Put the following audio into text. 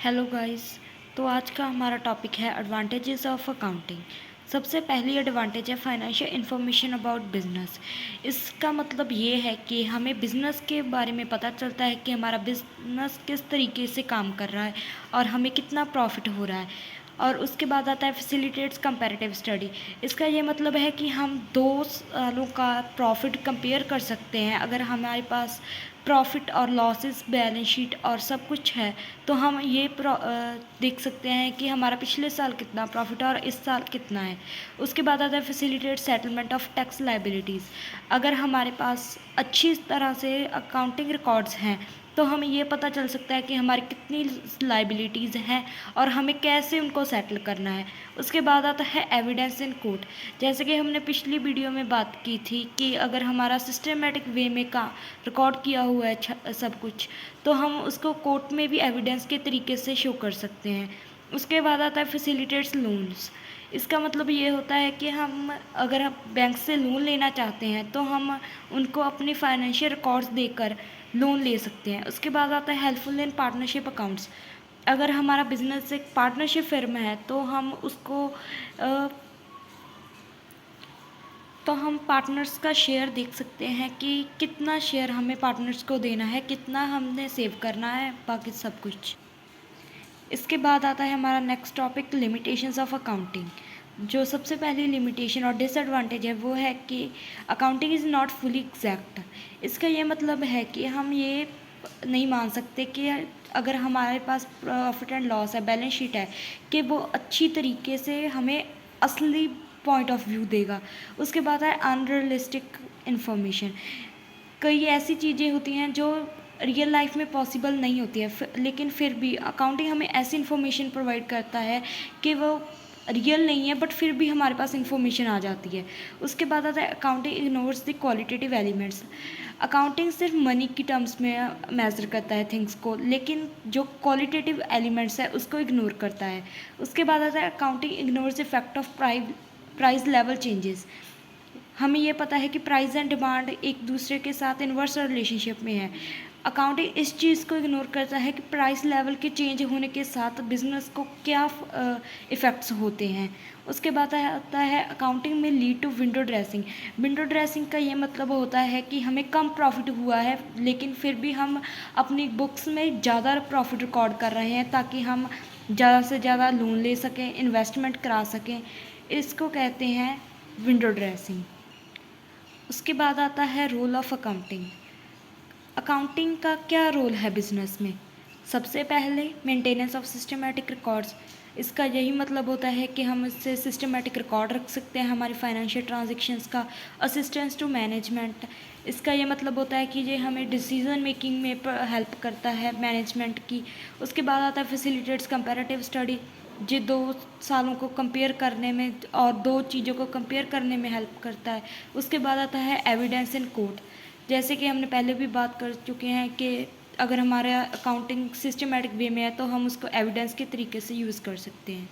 Hello guys. तो आज का हमारा टॉपिक है एडवांटेजेस ऑफ अकाउंटिंग। सबसे पहली एडवांटेज है फाइनेंशियल इन्फॉर्मेशन अबाउट बिजनेस। इसका मतलब ये है कि हमें बिज़नेस के बारे में पता चलता है कि हमारा बिज़नेस किस तरीके से काम कर रहा है और हमें कितना प्रॉफिट हो रहा है। और उसके बाद आता है फैसिलिटेट्स कंपैरेटिव स्टडी। इसका ये मतलब है कि हम 2 सालों का प्रॉफिट कंपेयर कर सकते हैं। अगर हमारे पास प्रॉफिट और लॉसेस बैलेंस शीट और सब कुछ है तो हम ये देख सकते हैं कि हमारा पिछले साल कितना प्रॉफिट है और इस साल कितना है। उसके बाद आता है facilitate settlement of tax liabilities. अगर हमारे पास अच्छी तरह से अकाउंटिंग रिकॉर्ड्स हैं तो हमें ये पता चल सकता है कि हमारी कितनी लाइबिलिटीज़ हैं और हमें कैसे उनको सेटल करना है। उसके बाद आता है एविडेंस इन कोर्ट। जैसे कि हमने पिछली वीडियो में बात की थी कि अगर हमारा सिस्टमेटिक वे में का रिकॉर्ड किया हुआ है सब कुछ, तो हम उसको कोर्ट में भी एविडेंस के तरीके से शो कर सकते हैं। उसके बाद आता है फैसिलिटेट्स लोन्स। इसका मतलब ये होता है कि अगर हम बैंक से लोन लेना चाहते हैं तो हम उनको अपनी फाइनेंशियल रिकॉर्ड्स देकर लोन ले सकते हैं। उसके बाद आता है हेल्पफुल इन पार्टनरशिप अकाउंट्स। अगर हमारा बिजनेस एक पार्टनरशिप फर्म है तो हम पार्टनर्स का शेयर देख सकते हैं कि कितना शेयर हमें पार्टनर्स को देना है, कितना हमने सेव करना है, बाकी सब कुछ। इसके बाद आता है हमारा next topic limitations of accounting. जो सबसे पहली लिमिटेशन और डिसएडवांटेज है वो है कि accounting is not fully exact. इसका ये मतलब है कि हम ये नहीं मान सकते कि अगर हमारे पास प्रॉफिट एंड लॉस है, बैलेंस शीट है, कि वो अच्छी तरीके से हमें असली पॉइंट ऑफ व्यू देगा। उसके बाद है अनरियलिस्टिक इन्फॉर्मेशन। कई ऐसी चीज़ें होती हैं जो रियल लाइफ में पॉसिबल नहीं होती है, लेकिन फिर भी अकाउंटिंग हमें ऐसी इन्फॉर्मेशन प्रोवाइड करता है कि वो रियल नहीं है बट फिर भी हमारे पास इन्फॉर्मेशन आ जाती है। उसके बाद आता है accounting ignores the qualitative elements. Accounting सिर्फ मनी की टर्म्स में मेजर करता है थिंग्स को, लेकिन जो क्वालिटेटिव एलिमेंट्स है उसको इग्नोर करता है। उसके बाद आता है accounting ignores the fact of price level changes. हमें ये पता है कि प्राइस एंड डिमांड एक दूसरे के साथ इन्वर्स रिलेशनशिप में है। अकाउंटिंग इस चीज़ को इग्नोर करता है कि प्राइस लेवल के चेंज होने के साथ बिजनेस को क्या इफ़ेक्ट्स होते हैं। उसके बाद आता है अकाउंटिंग में lead to window dressing. Window dressing का ये मतलब होता है कि हमें कम प्रॉफिट हुआ है लेकिन फिर भी हम अपनी बुक्स में ज़्यादा प्रॉफिट रिकॉर्ड कर रहे हैं ताकि हम ज़्यादा से ज़्यादा लोन ले सकें, इन्वेस्टमेंट करा सकें। इसको कहते हैं विंडो ड्रेसिंग। उसके बाद आता है रोल ऑफ अकाउंटिंग। अकाउंटिंग का क्या रोल है बिजनेस में? सबसे पहले मेंटेनेंस ऑफ सिस्टमेटिक रिकॉर्ड्स। इसका यही मतलब होता है कि हम इससे सिस्टमेटिक रिकॉर्ड रख सकते हैं हमारी फाइनेंशियल ट्रांजैक्शंस का। Assistance to management. इसका ये मतलब होता है कि ये हमें डिसीजन मेकिंग में हेल्प करता है मैनेजमेंट की। उसके बाद आता है फैसिलिटेट्स कंपैरेटिव स्टडी। ये 2 सालों को कंपेयर करने में और 2 चीज़ों को कंपेयर करने में हेल्प करता है। उसके बाद आता है एविडेंस इन कोर्ट। जैसे कि हमने पहले भी बात कर चुके हैं कि अगर हमारा अकाउंटिंग सिस्टमेटिक वे में है तो हम उसको एविडेंस के तरीके से यूज़ कर सकते हैं।